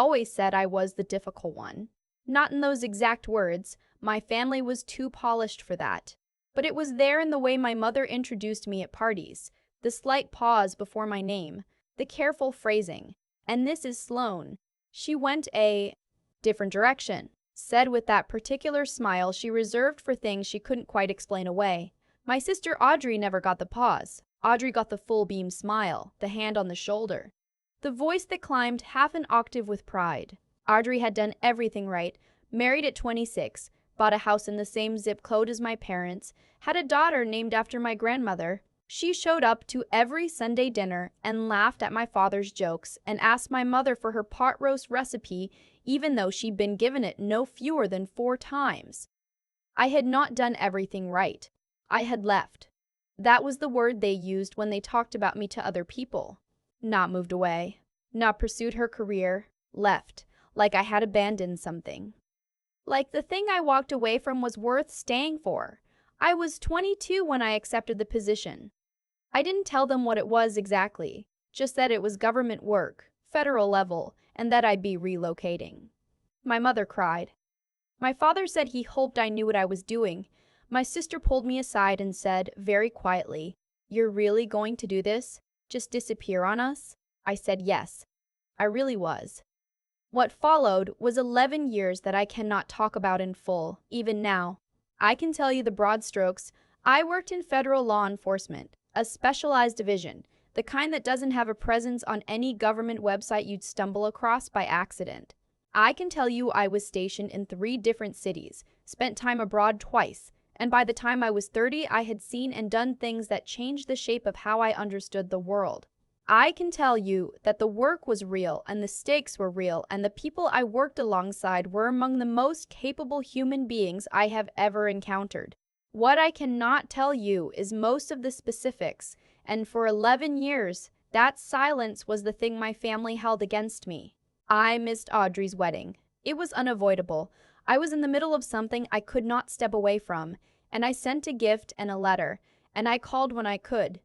always said I was the difficult one. Not in those exact words, my family was too polished for that. But it was there in the way my mother introduced me at parties, the slight pause before my name, the careful phrasing. And this is Sloane. She went a different direction, said with that particular smile she reserved for things she couldn't quite explain away. My sister Audrey never got the pause. Audrey got the full beam smile, the hand on the shoulder, the voice that climbed half an octave with pride. Audrey had done everything right, married at 26, bought a house in the same zip code as my parents, had a daughter named after my grandmother. She showed up to every Sunday dinner and laughed at my father's jokes and asked my mother for her pot roast recipe even though she'd been given it no fewer than 4 times. I had not done everything right. I had left. That was the word they used when they talked about me to other people. Not moved away. Not pursued her career. Left. Like I had abandoned something. Like the thing I walked away from was worth staying for. I was 22 when I accepted the position. I didn't tell them what it was exactly, just that it was government work, federal level, and that I'd be relocating. My mother cried. My father said he hoped I knew what I was doing. My sister pulled me aside and said, very quietly, "You're really going to do this? Just disappear on us?" I said yes. I really was. What followed was 11 years that I cannot talk about in full, even now. I can tell you the broad strokes. I worked in federal law enforcement, a specialized division, the kind that doesn't have a presence on any government website you'd stumble across by accident. I can tell you I was stationed in 3 different cities, spent time abroad twice, and by the time I was 30, I had seen and done things that changed the shape of how I understood the world. I can tell you that the work was real and the stakes were real and the people I worked alongside were among the most capable human beings I have ever encountered. What I cannot tell you is most of the specifics, and for 11 years, that silence was the thing my family held against me. I missed Audrey's wedding. It was unavoidable. I was in the middle of something I could not step away from, and I sent a gift and a letter, and I called when I could.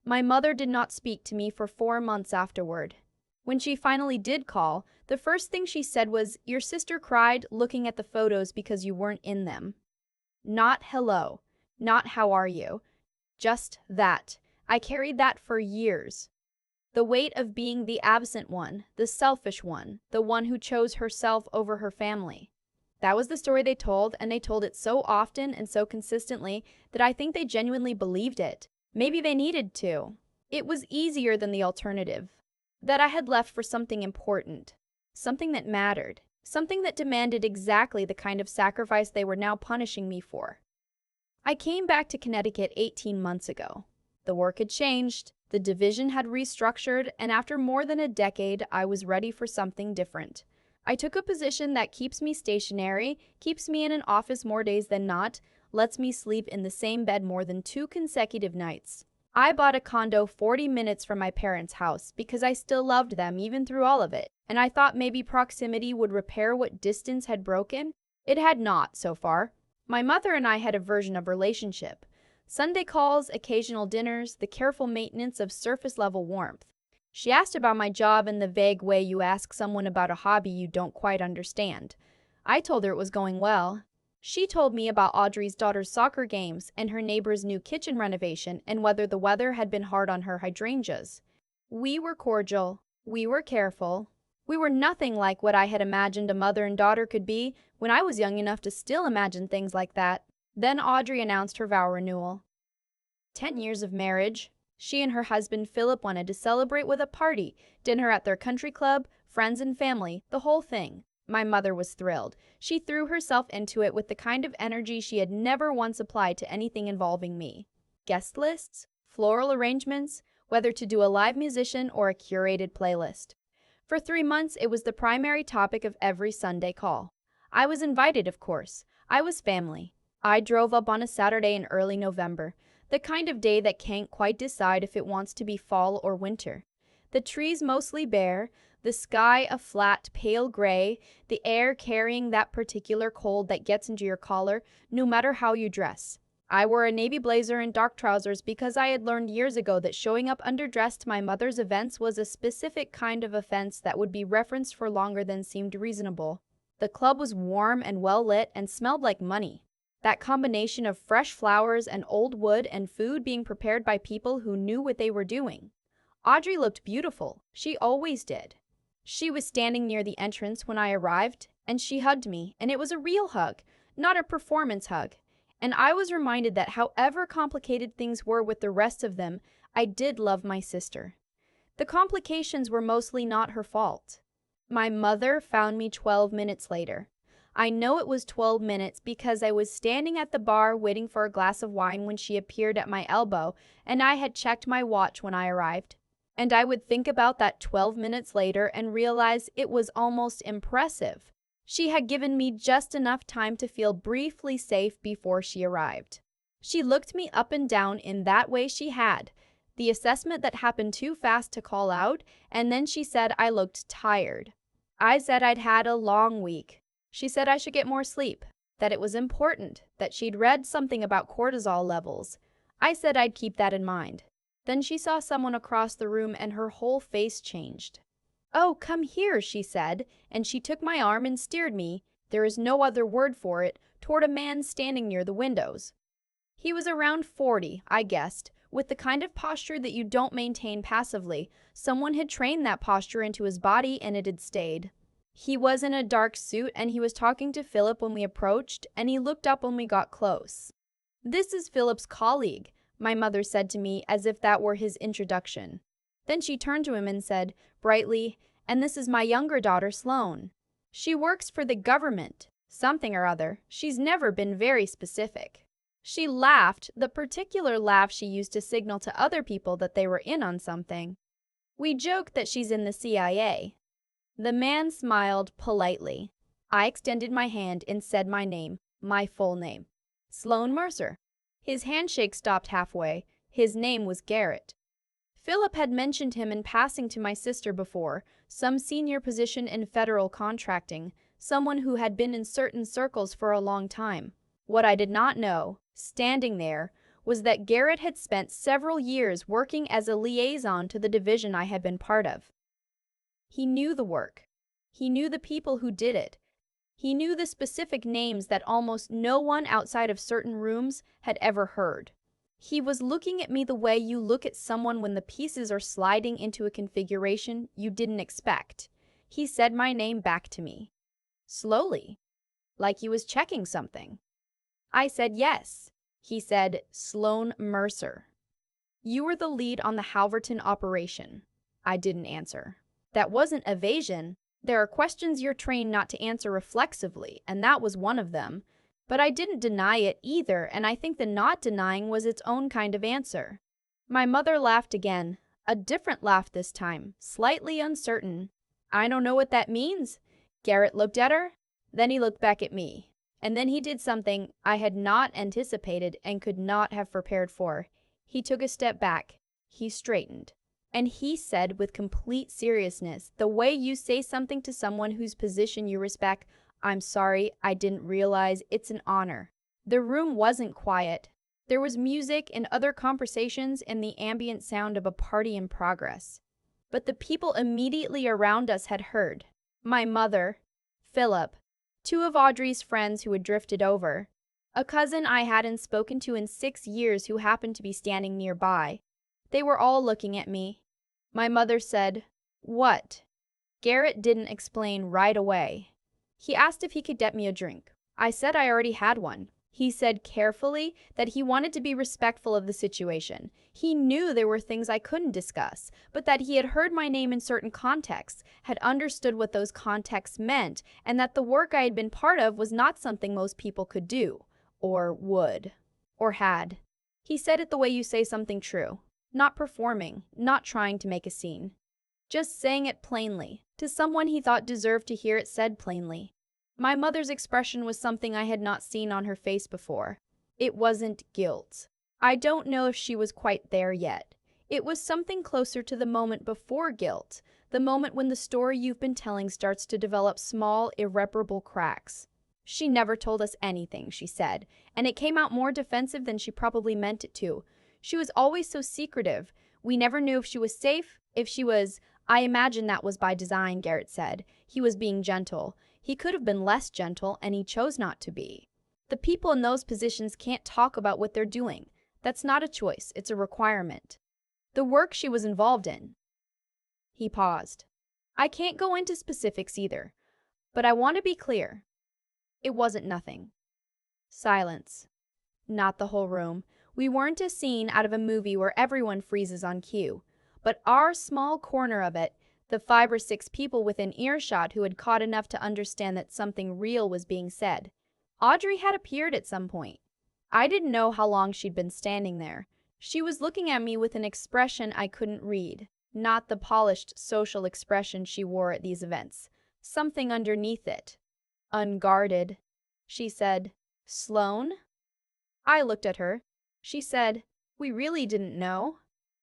My mother did not speak to me for 4 months afterward. When she finally did call, the first thing she said was, "Your sister cried looking at the photos because you weren't in them." Not hello, not how are you, just that. I carried that for years. The weight of being the absent one, the selfish one, the one who chose herself over her family. That was the story they told, and they told it so often and so consistently that I think they genuinely believed it. Maybe they needed to. It was easier than the alternative. That I had left for something important. Something that mattered. Something that demanded exactly the kind of sacrifice they were now punishing me for. I came back to Connecticut 18 months ago. The work had changed, the division had restructured, and after more than a decade, I was ready for something different. I took a position that keeps me stationary, keeps me in an office more days than not, lets me sleep in the same bed more than 2 consecutive nights. I bought a condo 40 minutes from my parents' house because I still loved them even through all of it, and I thought maybe proximity would repair what distance had broken. It had not, so far. My mother and I had a version of relationship. Sunday calls, occasional dinners, the careful maintenance of surface-level warmth. She asked about my job in the vague way you ask someone about a hobby you don't quite understand. I told her it was going well. She told me about Audrey's daughter's soccer games and her neighbor's new kitchen renovation and whether the weather had been hard on her hydrangeas. We were cordial. We were careful. We were nothing like what I had imagined a mother and daughter could be when I was young enough to still imagine things like that. Then Audrey announced her vow renewal. 10 years of marriage. She and her husband Philip wanted to celebrate with a party, dinner at their country club, friends and family, the whole thing. My mother was thrilled. She threw herself into it with the kind of energy she had never once applied to anything involving me. Guest lists, floral arrangements, whether to do a live musician or a curated playlist. For 3 months, it was the primary topic of every Sunday call. I was invited, of course. I was family. I drove up on a Saturday in early November, the kind of day that can't quite decide if it wants to be fall or winter. The trees mostly bare, the sky a flat, pale gray, the air carrying that particular cold that gets into your collar, no matter how you dress. I wore a navy blazer and dark trousers because I had learned years ago that showing up underdressed to my mother's events was a specific kind of offense that would be referenced for longer than seemed reasonable. The club was warm and well lit and smelled like money. That combination of fresh flowers and old wood and food being prepared by people who knew what they were doing. Audrey looked beautiful. She always did. She was standing near the entrance when I arrived, and she hugged me, and it was a real hug, not a performance hug. And I was reminded that however complicated things were with the rest of them, I did love my sister. The complications were mostly not her fault. My mother found me 12 minutes later. I know it was 12 minutes because I was standing at the bar waiting for a glass of wine when she appeared at my elbow, and I had checked my watch when I arrived. And I would think about that 12 minutes later and realize it was almost impressive. She had given me just enough time to feel briefly safe before she arrived. She looked me up and down in that way she had, the assessment that happened too fast to call out, and then she said I looked tired. I said I'd had a long week. She said I should get more sleep, that it was important, that she'd read something about cortisol levels. I said I'd keep that in mind. Then she saw someone across the room and her whole face changed. "Oh, come here," she said, and she took my arm and steered me, there is no other word for it, toward a man standing near the windows. He was around 40, I guessed, with the kind of posture that you don't maintain passively. Someone had trained that posture into his body and it had stayed. He was in a dark suit and he was talking to Philip when we approached, and he looked up when we got close. "This is Philip's colleague," my mother said to me as if that were his introduction. Then she turned to him and said, brightly, "And this is my younger daughter, Sloane. She works for the government, something or other. She's never been very specific." She laughed, the particular laugh she used to signal to other people that they were in on something. "We joke that she's in the CIA." The man smiled politely. I extended my hand and said my name, my full name. Sloane Mercer. His handshake stopped halfway. His name was Garrett. Philip had mentioned him in passing to my sister before, some senior position in federal contracting, someone who had been in certain circles for a long time. What I did not know, standing there, was that Garrett had spent several years working as a liaison to the division I had been part of. He knew the work. He knew the people who did it. He knew the specific names that almost no one outside of certain rooms had ever heard. He was looking at me the way you look at someone when the pieces are sliding into a configuration you didn't expect. He said my name back to me. Slowly, like he was checking something. I said yes. He said, "Sloane Mercer. You were the lead on the Halverton operation." I didn't answer. That wasn't evasion. There are questions you're trained not to answer reflexively, and that was one of them. But I didn't deny it either, and I think the not denying was its own kind of answer. My mother laughed again, a different laugh this time, slightly uncertain. "I don't know what that means." Garrett looked at her, then he looked back at me. And then he did something I had not anticipated and could not have prepared for. He took a step back. He straightened. And he said with complete seriousness, the way you say something to someone whose position you respect, "I'm sorry, I didn't realize, it's an honor." The room wasn't quiet. There was music and other conversations and the ambient sound of a party in progress. But the people immediately around us had heard. My mother, Philip, two of Audrey's friends who had drifted over, a cousin I hadn't spoken to in 6 years who happened to be standing nearby. They were all looking at me. My mother said, "What?" Garrett didn't explain right away. He asked if he could get me a drink. I said I already had one. He said carefully that he wanted to be respectful of the situation. He knew there were things I couldn't discuss, but that he had heard my name in certain contexts, had understood what those contexts meant, and that the work I had been part of was not something most people could do, or would, or had. He said it the way you say something true. Not performing, not trying to make a scene. Just saying it plainly, to someone he thought deserved to hear it said plainly. My mother's expression was something I had not seen on her face before. It wasn't guilt. I don't know if she was quite there yet. It was something closer to the moment before guilt, the moment when the story you've been telling starts to develop small, irreparable cracks. She never told us anything, she said, and it came out more defensive than she probably meant it to. She was always so secretive. We never knew if she was safe, if she was. I imagine that was by design, Garrett said. He was being gentle. He could have been less gentle, and he chose not to be. The people in those positions can't talk about what they're doing. That's not a choice, it's a requirement. The work she was involved in. He paused. I can't go into specifics either, but I want to be clear. It wasn't nothing. Silence. Not the whole room. We weren't a scene out of a movie where everyone freezes on cue, but our small corner of it, the 5 or 6 people within earshot who had caught enough to understand that something real was being said. Audrey had appeared at some point. I didn't know how long she'd been standing there. She was looking at me with an expression I couldn't read, not the polished social expression she wore at these events. Something underneath it. Unguarded. She said, Sloane? I looked at her. She said, we really didn't know.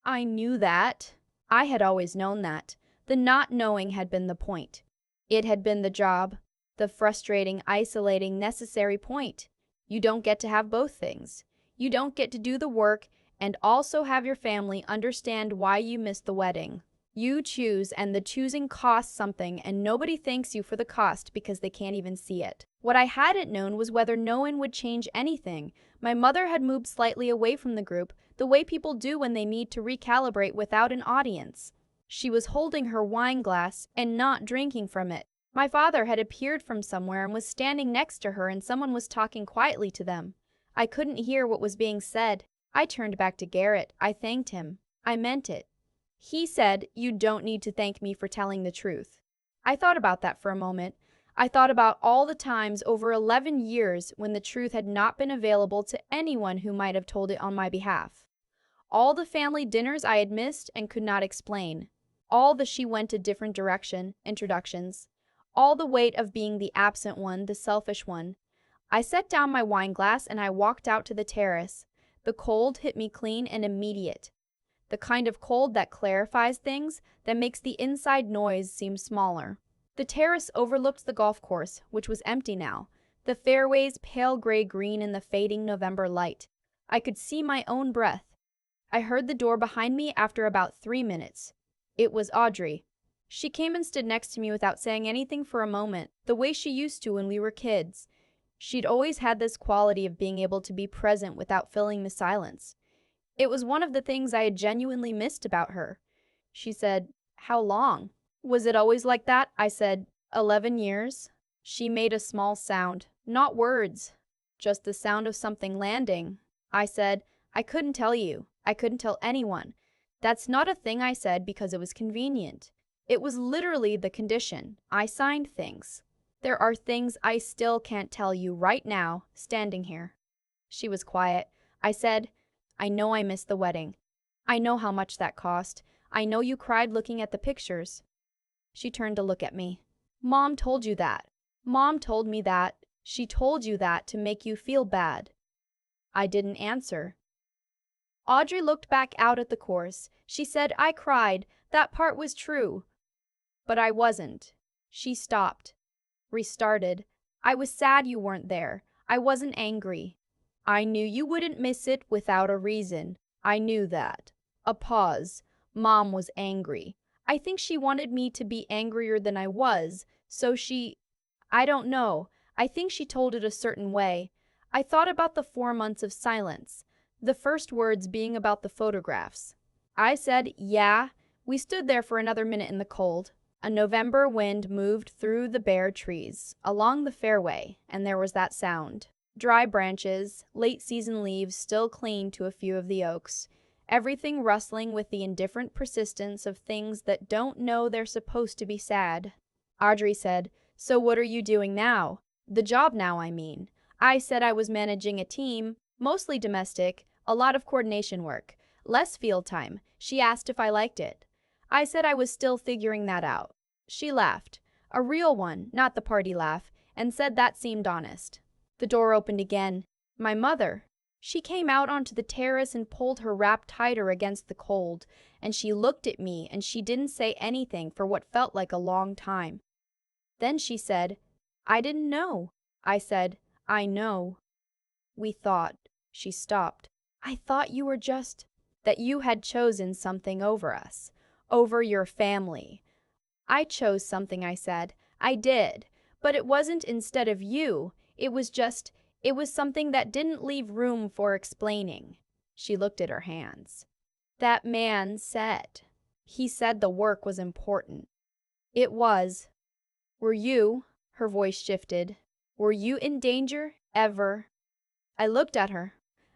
I knew that. I had always known that. The not knowing had been the point. It had been the job. The frustrating, isolating, necessary point. You don't get to have both things. You don't get to do the work and also have your family understand why you missed the wedding. You choose, and the choosing costs something, and nobody thanks you for the cost because they can't even see it. What I hadn't known was whether no one would change anything. My mother had moved slightly away from the group, the way people do when they need to recalibrate without an audience. She was holding her wine glass and not drinking from it. My father had appeared from somewhere and was standing next to her, and someone was talking quietly to them. I couldn't hear what was being said. I turned back to Garrett. I thanked him. I meant it. He said, you don't need to thank me for telling the truth. I thought about that for a moment. I thought about all the times over 11 years when the truth had not been available to anyone who might have told it on my behalf. All the family dinners I had missed and could not explain. All the she went a different direction introductions. All the weight of being the absent one, the selfish one. I set down my wine glass and I walked out to the terrace. The cold hit me clean and immediate. The kind of cold that clarifies things, that makes the inside noise seem smaller. The terrace overlooked the golf course, which was empty now, the fairways pale gray-green in the fading November light. I could see my own breath. I heard the door behind me after about 3 minutes. It was Audrey. She came and stood next to me without saying anything for a moment, the way she used to when we were kids. She'd always had this quality of being able to be present without filling the silence. It was one of the things I had genuinely missed about her. She said, how long? Was it always like that? I said, 11 years. She made a small sound, not words, just the sound of something landing. I said, I couldn't tell you. I couldn't tell anyone. That's not a thing I said because it was convenient. It was literally the condition. I signed things. There are things I still can't tell you right now, standing here. She was quiet. I said, I know I missed the wedding. I know how much that cost. I know you cried looking at the pictures. She turned to look at me. Mom told you that. Mom told me that. She told you that to make you feel bad. I didn't answer. Audrey looked back out at the course. She said, I cried. That part was true. But I wasn't. She stopped. Restarted. I was sad you weren't there. I wasn't angry. I knew you wouldn't miss it without a reason. I knew that. A pause. Mom was angry. I think she wanted me to be angrier than I was, so I don't know. I think she told it a certain way. I thought about the 4 months of silence, the first words being about the photographs. I said, yeah. We stood there for another minute in the cold. A November wind moved through the bare trees, along the fairway, and there was that sound. Dry branches, late-season leaves still clinging to a few of the oaks, everything rustling with the indifferent persistence of things that don't know they're supposed to be sad. Audrey said, so what are you doing now? The job now, I mean. I said I was managing a team, mostly domestic, a lot of coordination work, less field time. She asked if I liked it. I said I was still figuring that out. She laughed, a real one, not the party laugh, and said that seemed honest. The door opened again. My mother. She came out onto the terrace and pulled her wrap tighter against the cold, and she looked at me and she didn't say anything for what felt like a long time. Then she said, I didn't know. I said, I know. We thought. She stopped. I thought you were just that you had chosen something over us, over your family. I chose something, I said. I did. But it wasn't instead of you. It was something that didn't leave room for explaining. She looked at her hands. That man said. He said the work was important. It was. Were you, her voice shifted, were you in danger, ever? I looked at her.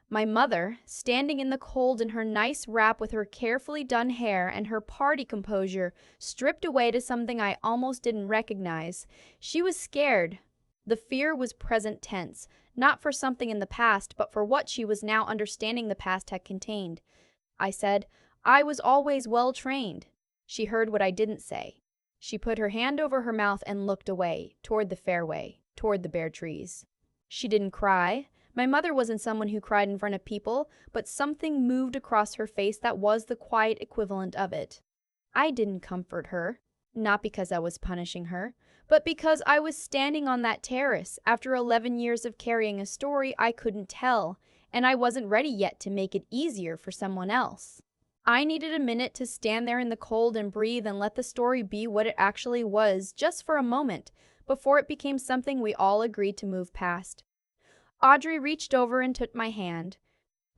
My mother, standing in the cold in her nice wrap with her carefully done hair and her party composure stripped away to something I almost didn't recognize. She was scared. The fear was present tense, not for something in the past, but for what she was now understanding the past had contained. I said, I was always well trained. She heard what I didn't say. She put her hand over her mouth and looked away, toward the fairway, toward the bare trees. She didn't cry. My mother wasn't someone who cried in front of people, but something moved across her face that was the quiet equivalent of it. I didn't comfort her, not because I was punishing her, but because I was standing on that terrace after 11 years of carrying a story I couldn't tell, and I wasn't ready yet to make it easier for someone else. I needed a minute to stand there in the cold and breathe and let the story be what it actually was, just for a moment, before it became something we all agreed to move past. Audrey reached over and took my hand.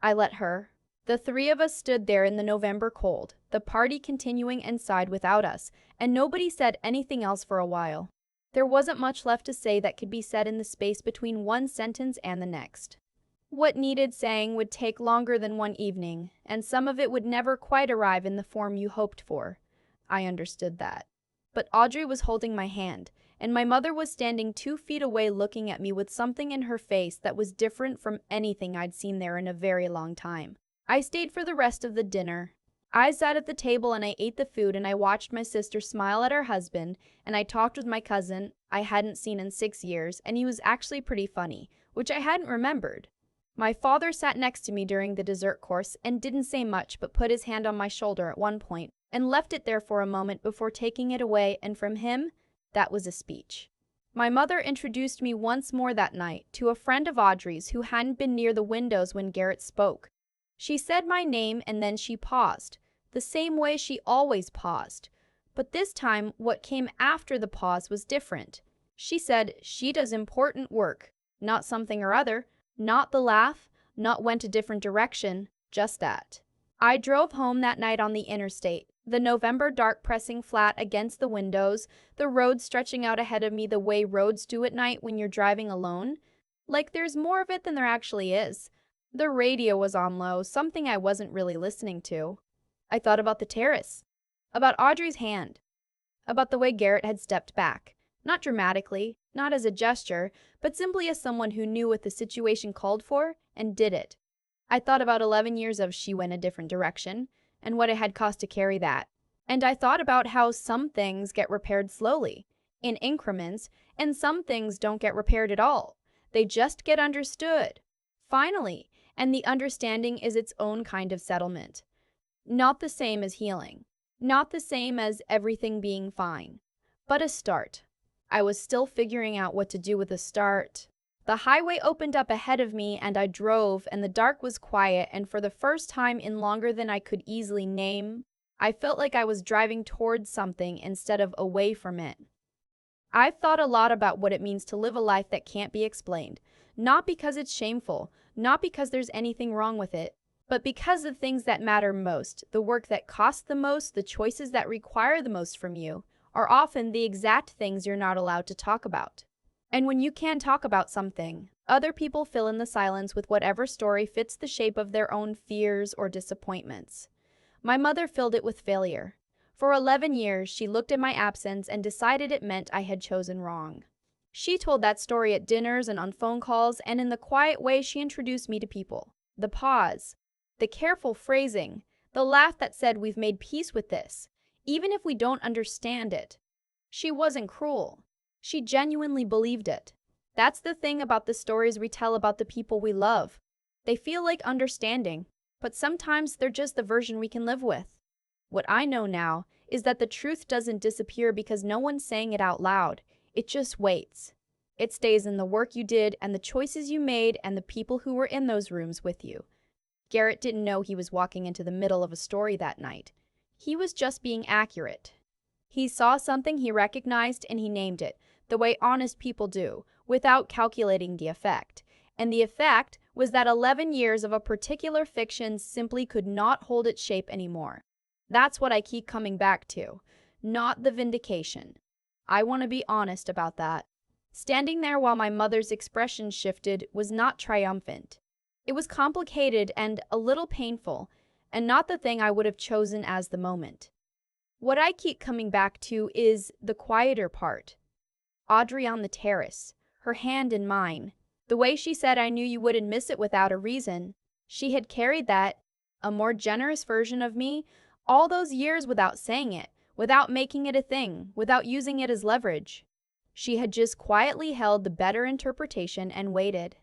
I let her. The three of us stood there in the November cold, the party continuing inside without us, and nobody said anything else for a while. There wasn't much left to say that could be said in the space between one sentence and the next. What needed saying would take longer than one evening, and some of it would never quite arrive in the form you hoped for. I understood that. But Audrey was holding my hand, and my mother was standing 2 feet away looking at me with something in her face that was different from anything I'd seen there in a very long time. I stayed for the rest of the dinner. I sat at the table and I ate the food and I watched my sister smile at her husband, and I talked with my cousin I hadn't seen in 6 years, and he was actually pretty funny, which I hadn't remembered. My father sat next to me during the dessert course and didn't say much but put his hand on my shoulder at one point and left it there for a moment before taking it away, and from him, that was a speech. My mother introduced me once more that night to a friend of Audrey's who hadn't been near the windows when Garrett spoke. She said my name and then she paused, the same way she always paused. But this time, what came after the pause was different. She said she does important work, not something or other, not the laugh, not went a different direction, just that. I drove home that night on the interstate, the November dark pressing flat against the windows, the road stretching out ahead of me the way roads do at night when you're driving alone. Like there's more of it than there actually is. The radio was on low, something I wasn't really listening to. I thought about the terrace, about Audrey's hand, about the way Garrett had stepped back. Not dramatically, not as a gesture, but simply as someone who knew what the situation called for and did it. I thought about 11 years of she went a different direction, and what it had cost to carry that. And I thought about how some things get repaired slowly, in increments, and some things don't get repaired at all. They just get understood. Finally, and the understanding is its own kind of settlement. Not the same as healing. Not the same as everything being fine. But a start. I was still figuring out what to do with a start. The highway opened up ahead of me and I drove, and the dark was quiet, and for the first time in longer than I could easily name, I felt like I was driving towards something instead of away from it. I've thought a lot about what it means to live a life that can't be explained, not because it's shameful, not because there's anything wrong with it, but because the things that matter most, the work that costs the most, the choices that require the most from you, are often the exact things you're not allowed to talk about. And when you can talk about something, other people fill in the silence with whatever story fits the shape of their own fears or disappointments. My mother filled it with failure. For 11 years, she looked at my absence and decided it meant I had chosen wrong. She told that story at dinners and on phone calls, and in the quiet way she introduced me to people. The pause, the careful phrasing, the laugh that said we've made peace with this, even if we don't understand it. She wasn't cruel. She genuinely believed it. That's the thing about the stories we tell about the people we love. They feel like understanding, but sometimes they're just the version we can live with. What I know now is that the truth doesn't disappear because no one's saying it out loud. It just waits. It stays in the work you did and the choices you made and the people who were in those rooms with you. Garrett didn't know he was walking into the middle of a story that night. He was just being accurate. He saw something he recognized and he named it, the way honest people do, without calculating the effect. And the effect was that 11 years of a particular fiction simply could not hold its shape anymore. That's what I keep coming back to, not the vindication. I want to be honest about that. Standing there while my mother's expression shifted was not triumphant. It was complicated and a little painful, and not the thing I would have chosen as the moment. What I keep coming back to is the quieter part. Audrey on the terrace, her hand in mine. The way she said I knew you wouldn't miss it without a reason. She had carried that, a more generous version of me, all those years without saying it, without making it a thing, without using it as leverage. She had just quietly held the better interpretation and waited.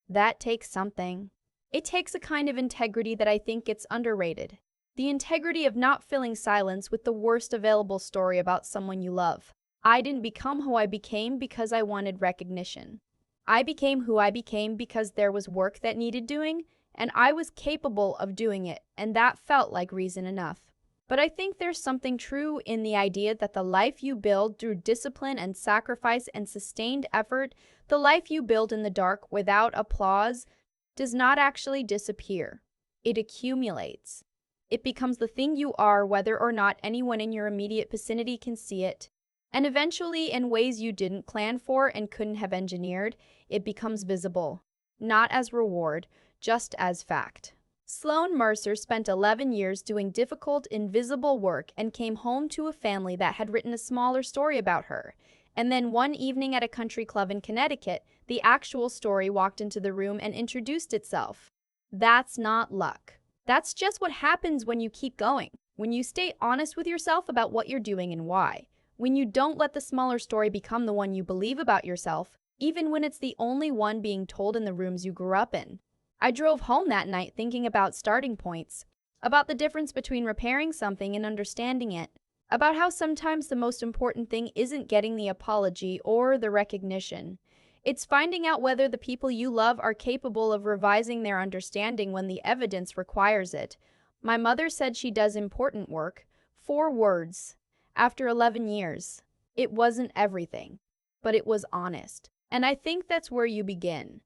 That takes something. It takes a kind of integrity that I think gets underrated. The integrity of not filling silence with the worst available story about someone you love. I didn't become who I became because I wanted recognition. I became who I became because there was work that needed doing, and I was capable of doing it, and that felt like reason enough. But I think there's something true in the idea that the life you build through discipline and sacrifice and sustained effort, the life you build in the dark without applause, does not actually disappear. It accumulates. It becomes the thing you are whether or not anyone in your immediate vicinity can see it. And eventually, in ways you didn't plan for and couldn't have engineered, it becomes visible. Not as reward, just as fact. Sloane Mercer spent 11 years doing difficult, invisible work and came home to a family that had written a smaller story about her. And then one evening at a country club in Connecticut, the actual story walked into the room and introduced itself. That's not luck. That's just what happens when you keep going, when you stay honest with yourself about what you're doing and why, when you don't let the smaller story become the one you believe about yourself, even when it's the only one being told in the rooms you grew up in. I drove home that night thinking about starting points, about the difference between repairing something and understanding it, about how sometimes the most important thing isn't getting the apology or the recognition. It's finding out whether the people you love are capable of revising their understanding when the evidence requires it. My mother said she does important work. 4 words. After 11 years. It wasn't everything, but it was honest. And I think that's where you begin.